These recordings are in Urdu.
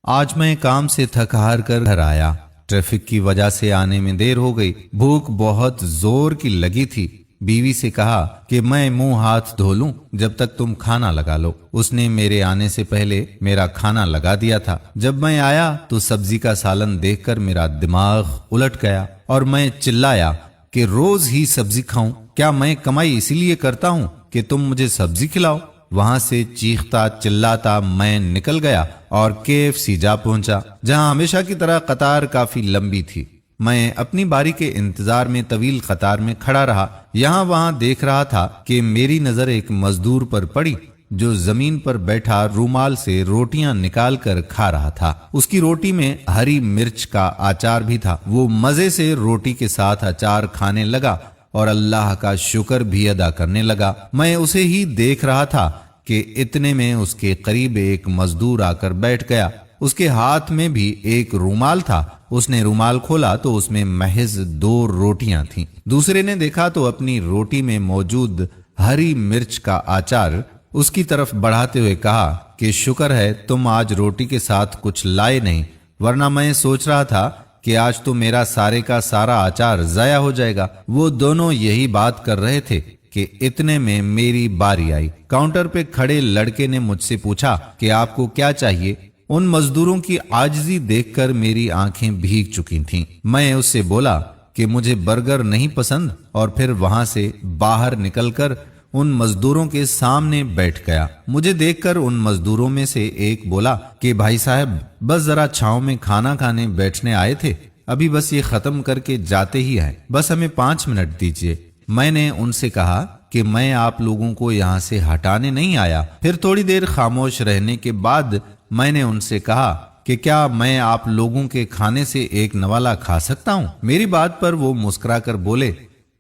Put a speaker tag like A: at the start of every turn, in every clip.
A: آج میں کام سے تھک ہار کر گھر آیا۔ ٹریفک کی وجہ سے آنے میں دیر ہو گئی۔ بھوک بہت زور کی لگی تھی۔ بیوی سے کہا کہ میں منہ ہاتھ دھو لوں جب تک تم کھانا لگا لو۔ اس نے میرے آنے سے پہلے میرا کھانا لگا دیا تھا۔ جب میں آیا تو سبزی کا سالن دیکھ کر میرا دماغ الٹ گیا اور میں چلایا کہ روز ہی سبزی کھاؤں؟ کیا میں کمائی اسی لیے کرتا ہوں کہ تم مجھے سبزی کھلاؤ؟ وہاں سے چیختا چلاتا میں نکل گیا اور KFC جا پہنچا، جہاں ہمیشہ کی طرح قطار کافی لمبی تھی۔ میں اپنی باری کے انتظار میں طویل قطار میں کھڑا رہا۔ یہاں وہاں دیکھ رہا تھا کہ میری نظر ایک مزدور پر پڑی جو زمین پر بیٹھا رومال سے روٹیاں نکال کر کھا رہا تھا۔ اس کی روٹی میں ہری مرچ کا اچار بھی تھا۔ وہ مزے سے روٹی کے ساتھ اچار کھانے لگا اور اللہ کا شکر بھی ادا کرنے لگا۔ میں اسے ہی دیکھ رہا تھا کہ اتنے میں اس کے قریب ایک مزدور آ کر بیٹھ گیا۔ اس کے ہاتھ میں بھی ایک رومال تھا۔ اس نے رومال کھولا تو اس میں محض 2 روٹیاں تھیں۔ دوسرے نے دیکھا تو اپنی روٹی میں موجود ہری مرچ کا اچار اس کی طرف بڑھاتے ہوئے کہا کہ شکر ہے تم آج روٹی کے ساتھ کچھ لائے نہیں، ورنہ میں سوچ رہا تھا کہ آج تو میرا سارے کا سارا اچار ضائع ہو جائے گا۔ وہ دونوں یہی بات کر رہے تھے کہ اتنے میں میری باری آئی۔ کاؤنٹر پہ کھڑے لڑکے نے مجھ سے پوچھا کہ آپ کو کیا چاہیے؟ ان مزدوروں کی عاجزی دیکھ کر میری آنکھیں بھیگ چکی تھیں۔ میں اس سے بولا کہ مجھے برگر نہیں پسند، اور پھر وہاں سے باہر نکل کر ان مزدوروں کے سامنے بیٹھ گیا۔ مجھے دیکھ کر ان مزدوروں میں سے ایک بولا کہ بھائی صاحب بس ذرا چھاؤں میں کھانا کھانے بیٹھنے آئے تھے، ابھی بس یہ ختم کر کے جاتے ہی ہیں، بس ہمیں 5 منٹ دیجیے۔ میں نے ان سے کہا کہ میں آپ لوگوں کو یہاں سے ہٹانے نہیں آیا۔ پھر تھوڑی دیر خاموش رہنے کے بعد میں نے ان سے کہا کہ کیا میں آپ لوگوں کے کھانے سے ایک نوالا کھا سکتا ہوں؟ میری بات پر وہ مسکرا کر بولے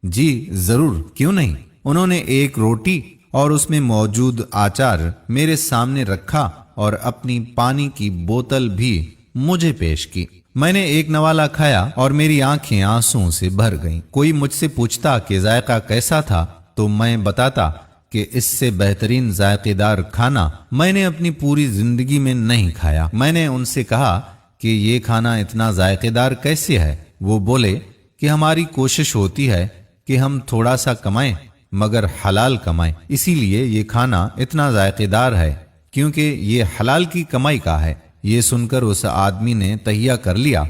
A: جی ضرور، کیوں نہیں۔ انہوں نے ایک روٹی اور اس میں موجود اچار میرے سامنے رکھا اور اپنی پانی کی بوتل بھی مجھے پیش کی۔ میں نے ایک نوالا کھایا اور میری آنکھیں آنسوؤں سے بھر گئیں۔ کوئی مجھ سے پوچھتا کہ ذائقہ کیسا تھا تو میں بتاتا کہ اس سے بہترین ذائقے دار کھانا میں نے اپنی پوری زندگی میں نہیں کھایا۔ میں نے ان سے کہا کہ یہ کھانا اتنا ذائقے دار کیسے ہے؟ وہ بولے کہ ہماری کوشش ہوتی ہے کہ ہم تھوڑا سا کمائیں مگر حلال کمائیں، اسی لیے یہ کھانا اتنا ذائقے دار ہے کیونکہ یہ حلال کی کمائی کا ہے۔ یہ سن کر اس آدمی نے تہیہ کر لیا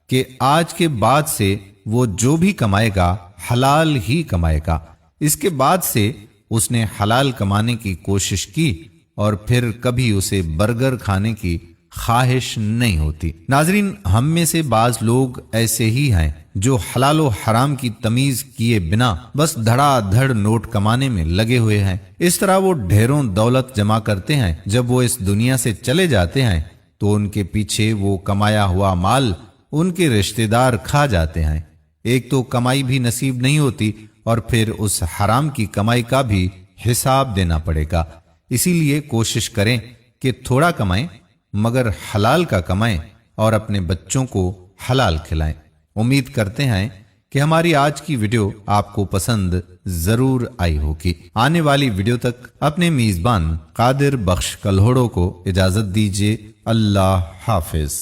A: کہ آج کے بعد سے وہ جو بھی کمائے گا حلال ہی کمائے گا۔ اس کے بعد سے اس نے حلال کمانے کی کوشش کی اور پھر کبھی اسے برگر کھانے کی خواہش نہیں ہوتی۔ ناظرین، ہم میں سے بعض لوگ ایسے ہی ہیں جو حلال و حرام کی تمیز کیے بنا بس دھڑا دھڑ نوٹ کمانے میں لگے ہوئے ہیں۔ اس طرح وہ ڈھیروں دولت جمع کرتے ہیں۔ جب وہ اس دنیا سے چلے جاتے ہیں تو ان کے پیچھے وہ کمایا ہوا مال ان کے رشتہ دار کھا جاتے ہیں۔ ایک تو کمائی بھی نصیب نہیں ہوتی اور پھر اس حرام کی کمائی کا بھی حساب دینا پڑے گا۔ اسی لیے کوشش کریں کہ تھوڑا کمائیں مگر حلال کا کمائیں اور اپنے بچوں کو حلال کھلائیں۔ امید کرتے ہیں کہ ہماری آج کی ویڈیو آپ کو پسند ضرور آئی ہوگی۔ آنے والی ویڈیو تک اپنے میزبان قادر بخش کلہوڑو کو اجازت دیجیے۔ اللہ حافظ۔